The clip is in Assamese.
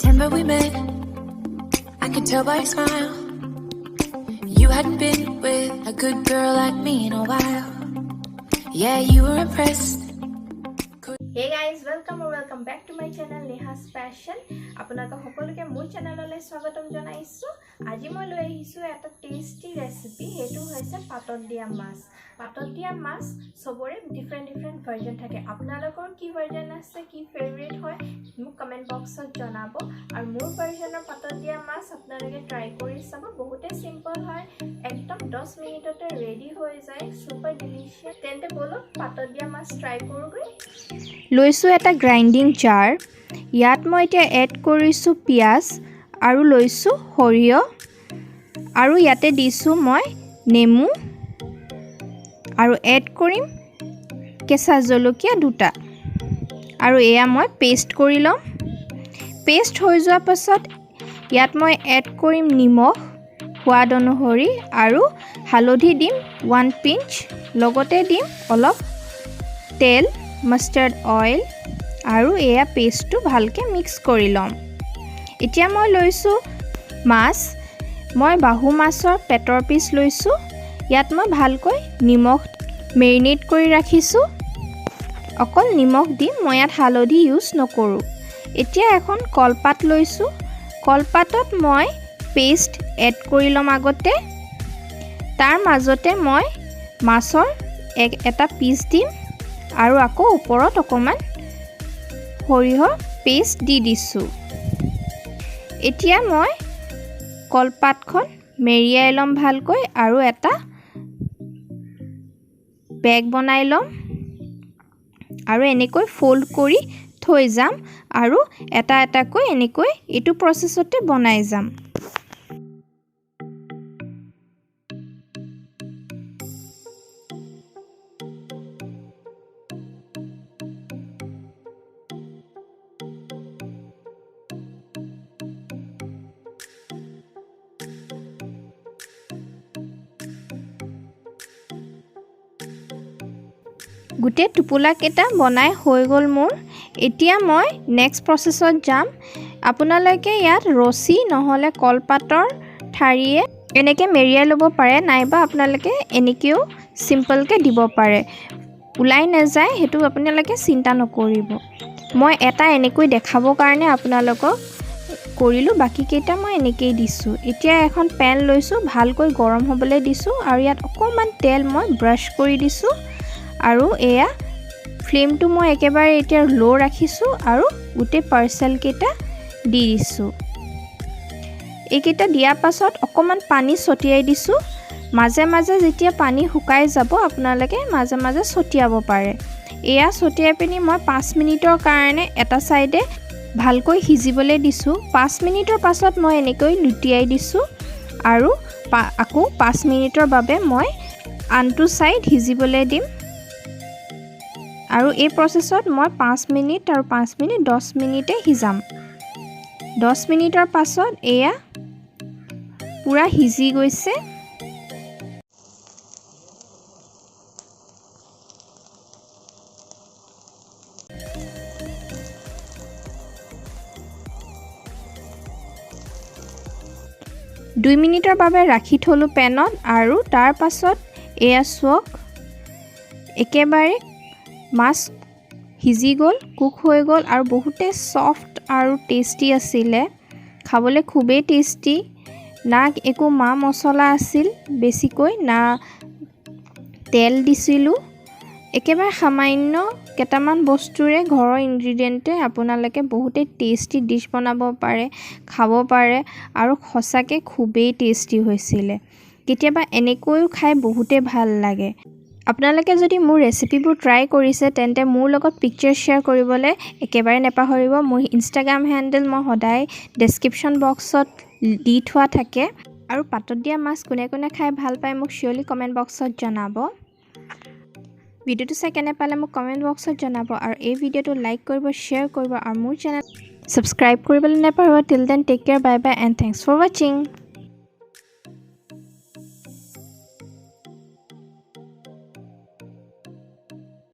September we met, I could tell by your smile. You hadn't been with a good girl like me in a while. Yeah, you were impressed. Hey guys, welcome back to my channel Neha's Fashion. আপোনালোক সকলোকে মোৰ চেনেললৈ স্বাগতম জনাইছো। আজি মই লৈ আহিছো এটা টেস্টি ৰেচিপি। হেতু হৈছে পাতত দিয়া মাছ। পাতত দিয়া মাছ সবৰে ডিফাৰেন্ট ভাৰ্জন থাকে। আপোনালোকৰ কি ভাৰ্জন আছে, কি ফেভাৰিট হয় মোক কমেন্ট বক্সত জনাব। আৰু মোৰ ভাৰ্জনৰ পাতত দিয়া মাছ আপোনালোকে ট্ৰাই কৰি চাব। বহুতে সিম্পল হয়, একদম 10 মিনিটতে ৰেডি হৈ যায়, সুপাৰ ডিলিশিয়াস। তেন্তে বলো পাতত দিয়া মাছ ট্ৰাই কৰোগৈ। লৈছো এটা গ্ৰাইণ্ডিং জাৰ। ইয়াত মই এতিয়া এড কৰিছো পিয়াজ আৰু লৈছো সৰিয়হ আৰু ইয়াতে দিছো মই নেমু আৰু এড কৰিম কেঁচা জলকীয়া দুটা আৰু এয়া মই পেষ্ট কৰি লম। পেষ্ট হৈ যোৱাৰ পাছত ইয়াত মই এড কৰিম নিমখ সোৱাদ অনুসৰি আৰু হালধি দিম 1 পিঞ্চ, লগতে দিম অলপ তেল mustard oil আৰু এয়া পেষ্টটো ভালকে মিক্স কৰি লম। এতিয়া মই লৈছো মাছ। মই বাহু মাছৰ পেটৰ পিস লৈছো। ইয়াত মই ভালকৈ নিমখ মেৰিনেট কৰি ৰাখিছো। অকল নিমখ দিম, মই ইয়াত হালধি ইউজ নকৰো। এতিয়া এখন কলপাত লৈছো। কলপাতত মই পেষ্ট এড কৰি লম আগতে। তাৰ মাজতে মই মাছৰ এটা পিস দিম আৰু আকৌ ওপৰত অকমান সৰিয়হ পেষ্ট দি দিছো। এতিয়া মই কলপাতখন মেৰিয়াই লম ভালকৈ আৰু এটা বেগ বনাই লম আৰু এনেকৈ ফোল্ড কৰি থৈ যাম আৰু এটা এটাকৈ এনেকৈ এইটো প্ৰসেছতে বনাই যাম। গোটে টুপুলা কেটা বনাই হৈ গল মোৰ। এতিয়া মই নেক্সট প্ৰসেছত যাম। আপোনালোকে ইয়াত ৰছী নহলে কলপাতৰ ঠাৰিয়ে এনেকৈ মেৰিয়াই ল'ব পাৰে, নাইবা আপোনালোকে এনেকৈও সিম্পলকৈ দিব পাৰে। উলাই নাযায়, হেতু আপোনালোকে চিন্তা নকৰিব। মই এটা এনেকৈ দেখাবৰ কাৰণে আপোনালোকক কৰিলো, বাকি কেইটা মই এনেকৈ দিছো। এতিয়া এখন পেন লৈছো, ভালকৈ গৰম হ'বলৈ দিছো আৰু ইয়াত অকমান তেল মই ব্ৰাশ কৰি দিছো আৰু এয়া ফ্লেমটো মই একেবাৰে এতিয়া লো ৰাখিছো আৰু উতে পাৰ্সেল কেটা দি দিছো। এইকেটা দিয়াৰ পাছত অকমান পানী ছটিয়াই দিছো। মাজে মাজে যেতিয়া পানী শুকাই যাব আপোনালোকে মাজে মাজে ছটিয়াব পাৰে। এয়া ছটিয়াই পিনি মই 5 মিনিটৰ কাৰণে এটা সাইডে ভালকৈ হিজিবলৈ দিছো। 5 মিনিটৰ পাছত মই এনেকৈ লুটিয়াই দিছো আৰু আকৌ 5 মিনিটৰ বাবে মই আনটো সাইড হিজিবলৈ দিম। আৰু এই প্ৰসেছত মই 5 মিনিট আৰু 5 মিনিট 10 মিনিটে হিজাম। 10 মিনিটৰ পাছত এয়া পুৰা হিজি গৈছে। দুই মিনিটৰ বাবে ৰাখি থলো পেনত আৰু তাৰ পাছত এয়া চক একেবাৰে মাছ হিজি গল, কুক হৈ গল আৰু বহুতে সফট আৰু টেস্টি আছিলে। খাবলৈ খুবেই টেস্টি। না একো মা মছলা আছিল বেছিকৈ, না তেল দিছিলো। একেবাৰে সামান্য কেটামান বস্তুৰে ঘৰৰ ইনগ্ৰেডিয়েন্টে আপোনালোকে বহুতে টেস্টি ডিশ বনাব পাৰে, খাব পাৰে আৰু খসাকে খুবেই টেস্টি হৈছিলে। কেতিয়াবা এনেকৈও খাই বহুতে ভাল লাগে। আপোনালোকে যদি মোৰ ৰেচিপিবোৰ ট্ৰাই কৰিছে তেন্তে মোৰ লগত পিকচাৰ শেয়াৰ কৰিবলৈ একেবাৰে নেপাহৰিব। মোৰ ইনষ্টাগ্ৰাম হেণ্ডেল মই সদায় ডেসক্ৰিপচন বক্সত দি থোৱা থাকে। আৰু পাতত দিয়া মাছ কোনে কোনে খাই ভাল পায় মোক শিয়ৰলি কমেন্ট বক্সত জনাব। ভিডিওটো চাই কেনে পালে মোক কমেন্ট বক্সত জনাব আৰু এই ভিডিওটো লাইক কৰিব, শ্বেয়াৰ কৰিব আৰু মোৰ চেনেল সাবস্ক্ৰাইব কৰিবলৈ নেপাহৰিব। Till then take care, bye bye and thanks for ৱাচিং।